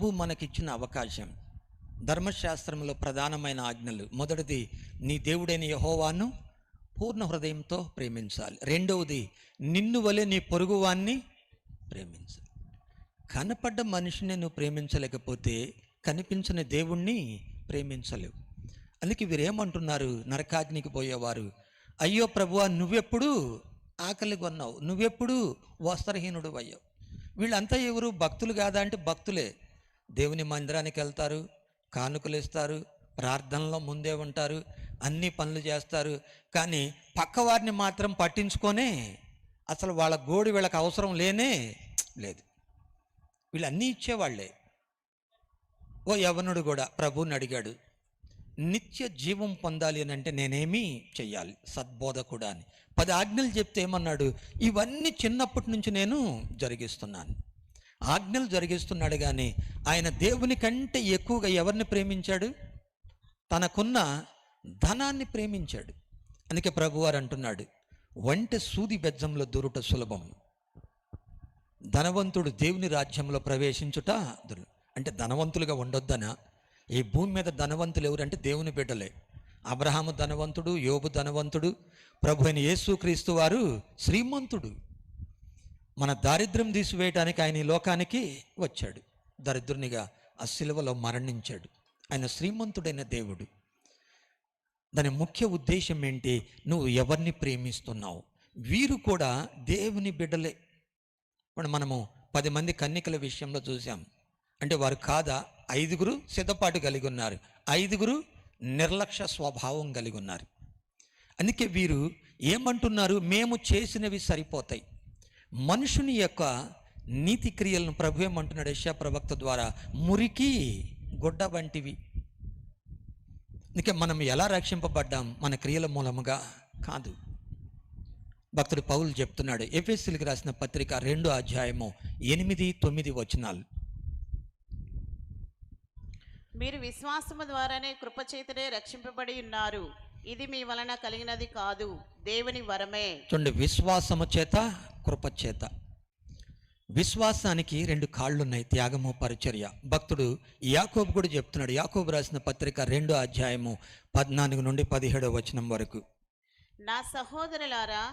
మనకిచ్చిన అవకాశం. ధర్మశాస్త్రంలో ప్రధానమైన ఆజ్ఞలు: మొదటిది, నీ దేవుడైన యెహోవాను పూర్ణ హృదయంతో ప్రేమించాలి. రెండవది, నిన్ను వలె నీ పొరుగువాన్ని ప్రేమించాలి. కనపడ్డ మనిషిని నువ్వు ప్రేమించలేకపోతే కనిపించని దేవుణ్ణి ప్రేమించలేవు. అందుకే వీరేమంటున్నారు, నరకాగ్నికి పోయేవారు, అయ్యో ప్రభువా, నువ్వెప్పుడు ఆకలి కొన్నావు, నువ్వెప్పుడు వస్త్రహీనుడు అయ్యావు. వీళ్ళంతా ఎవరు? భక్తులు కాదా అంటే భక్తులే. దేవుని మందిరానికి వెళ్తారు, కానుకలు ఇస్తారు, ప్రార్థనలో ముందే ఉంటారు, అన్ని పనులు చేస్తారు. కానీ పక్కవారిని మాత్రం పట్టించుకొనే అసలు వాళ్ళ గోడు వీళ్ళకి అవసరం లేనే లేదు. వీళ్ళు అన్నీ ఇచ్చేవాళ్లే. ఓ యవనుడు కూడా ప్రభువుని అడిగాడు, నిత్య జీవం పొందాలి అని అంటే నేనేమీ చెయ్యాలి సద్బోధకుడా అని. 10 ఆజ్ఞలు చెప్తే ఏమన్నాడు, ఇవన్నీ చిన్నప్పటి నుంచి నేను జరిగిస్తున్నాను. ఆజ్ఞలు జరిగిస్తున్నాడు. కానీ ఆయన దేవుని కంటే ఎక్కువగా ఎవరిని ప్రేమించాడు? తనకున్న ధనాన్ని ప్రేమించాడు. అందుకే ప్రభువారు అంటున్నాడు, వంటె సూది బెజ్జంలో దూరుట సులభం, ధనవంతుడు దేవుని రాజ్యంలో ప్రవేశించుట అంటే ధనవంతులుగా ఉండొద్దనా? ఈ భూమి మీద ధనవంతులు ఎవరంటే దేవుని బిడ్డలే. అబ్రహాము ధనవంతుడు, యోబు ధనవంతుడు, ప్రభు అయిన యేసుక్రీస్తు వారు శ్రీమంతుడు. మన దారిద్ర్యం తీసివేయటానికి ఆయన ఈ లోకానికి వచ్చాడు. దరిద్రునిగా ఆ శిలువలో మరణించాడు. ఆయన శ్రీమంతుడైన దేవుడు. దాని ముఖ్య ఉద్దేశం ఏంటి? నువ్వు ఎవరిని ప్రేమిస్తున్నావు? వీరు కూడా దేవుని బిడ్డలే. ఇప్పుడు మనము 10 మంది కన్యకల విషయంలో చూసాం. అంటే వారు కాదా? 5గురు సిద్ధపాటు కలిగి ఉన్నారు, 5గురు నిర్లక్ష్య స్వభావం కలిగి ఉన్నారు. అందుకే వీరు ఏమంటున్నారు, మేము చేసినవి సరిపోతాయి. మనుషుని యొక్క నీతి క్రియలను ప్రభు ఏమంటున్నాడు యెషయా ప్రవక్త ద్వారా, మురికి గుడ్డ వంటివి. అందుకే మనం ఎలా రక్షింపబడ్డాం? మన క్రియల మూలముగా కాదు. భక్తుడు పౌలు చెప్తున్నాడు, ఎఫెసీయులకు రాసిన పత్రిక 2వ అధ్యాయము 8-9 వచనాలు. మీరు విశ్వాసము ద్వారానే కృపచేతనే రక్షింపబడి ఉన్నారు, ఇది మీ వలన కలిగినది కాదు, దేవుని వరమే. చూడండి, విశ్వాసము చేత, కృప చేత. విశ్వాసానికి 2 కాళ్ళు ఉన్నాయి, త్యాగము, పరిచర్య. భక్తుడు యాకోబు కూడా చెప్తున్నాడు. యాకోబు రాసిన పత్రిక 2వ అధ్యాయము 14-17 వచనం వరకు. నా సహోదరులారా,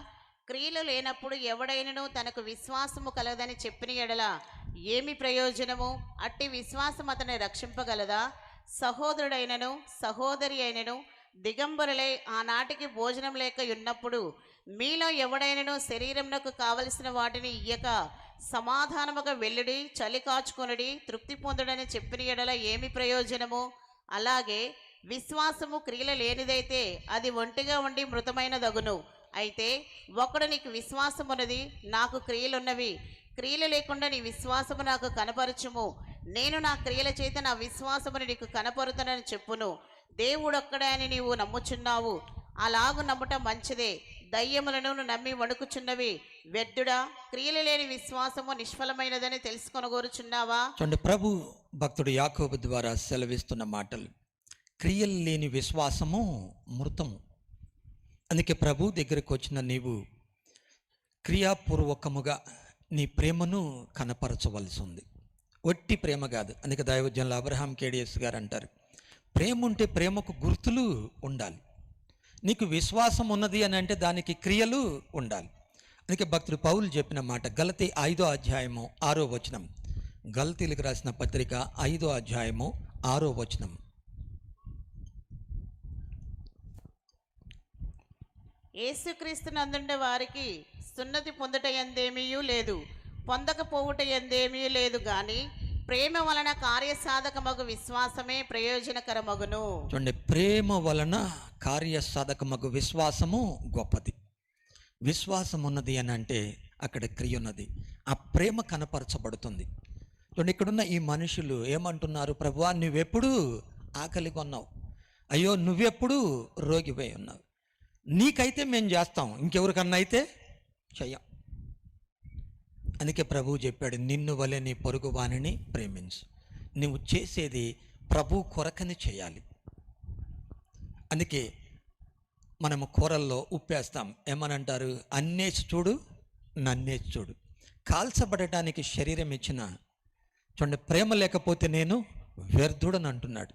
క్రియలు లేనప్పుడు ఎవడైనను తనకు విశ్వాసము కలదని చెప్పిన ఎడల ఏమి ప్రయోజనము? అట్టి విశ్వాసం అతన్ని రక్షింపగలదా? సహోదరుడైనను సహోదరి అయినను దిగంబరులై ఆనాటికి భోజనం లేక ఉన్నప్పుడు మీలో ఎవడైనను శరీరమునకు కావలసిన వాటిని ఇయ్యక సమాధానముగా వెళ్ళుడి, చలి కాచుకొనుడి, తృప్తి పొందుడని చెప్పిన ఎడల ఏమి ప్రయోజనము? అలాగే విశ్వాసము క్రియలు లేనిదైతే అది ఒంటిగా ఉండి మృతమైనదగును. అయితే ఒకడు నీకు విశ్వాసం ఉన్నది, నాకు క్రియలున్నవి, క్రియలు లేకుండా నీ విశ్వాసము నాకు కనపరచుము, నేను నా క్రియల చేత నా విశ్వాసమును నీకు కనపరుతానని చెప్పును. దేవుడొక్కడే అని నీవు నమ్ముచున్నావు, అలాగు నమ్ముట మంచిదే. దయ్యములను నమ్మి వణుకుచున్నవి వ్యర్థుడా? క్రియలు లేని విశ్వాసము నిష్ఫలమైనదని తెలుసుకొనగోరుచున్నావా? చూడండి, ప్రభు భక్తుడు యాకోబు ద్వారా సెలవిస్తున్న మాటలు. క్రియలు లేని విశ్వాసము మృతము. అందుకే ప్రభు దగ్గరకు వచ్చిన నీవు క్రియాపూర్వకముగా నీ ప్రేమను కనపరచవలసి ఉంది. ఒట్టి ప్రేమ కాదు. అందుకే దైవజనులు అబ్రహాం కేడిఎస్ గారు అంటారు, ప్రేమ ఉంటే ప్రేమకు గుర్తులు ఉండాలి. నీకు విశ్వాసం ఉన్నది అని అంటే దానికి క్రియలు ఉండాలి. అందుకే భక్తుడు పౌలు చెప్పిన మాట గలతీ 5వ అధ్యాయము 6వ వచనం. గలతీలకు రాసిన పత్రిక 5వ అధ్యాయము 6వ వచనం. యేసుక్రీస్తు నందుండే వారికి సున్నతి పొందుట ఎందేమీ లేదు, పొందకపోవుట ఎందేమీ లేదు, గాని ప్రేమ వలన కార్యసాధకమగు విశ్వాసమే ప్రయోజనకరమగును. చూడండి, ప్రేమ వలన కార్యసాధకమగు విశ్వాసము గొప్పది. విశ్వాసం ఉన్నది అని అంటే అక్కడ క్రియ ఉన్నది. ఆ ప్రేమ కనపరచబడుతుంది. చూడండి, ఇక్కడున్న ఈ మనుషులు ఏమంటున్నారు, ప్రభువా నువ్వెప్పుడు ఆకలి కొన్నావు, అయ్యో నువ్వెప్పుడు రోగిపోయి ఉన్నావు, నీకైతే మేము చేస్తాం, ఇంకెవరికన్నా అయితే చెయ్యం. అందుకే ప్రభువు చెప్పాడు, నిన్ను వలె నీ పొరుగు వానిని ప్రేమించు. నువ్వు చేసేది ప్రభు కొరకని చేయాలి. అందుకే మనము కూరల్లో ఉప్పేస్తాం, ఏమనంటారు, అన్నేసి చూడు నన్నేసి చూడు. కాల్చబడటానికి శరీరం ఇచ్చిన చూడండి, ప్రేమ లేకపోతే నేను వ్యర్థుడని అంటున్నాడు.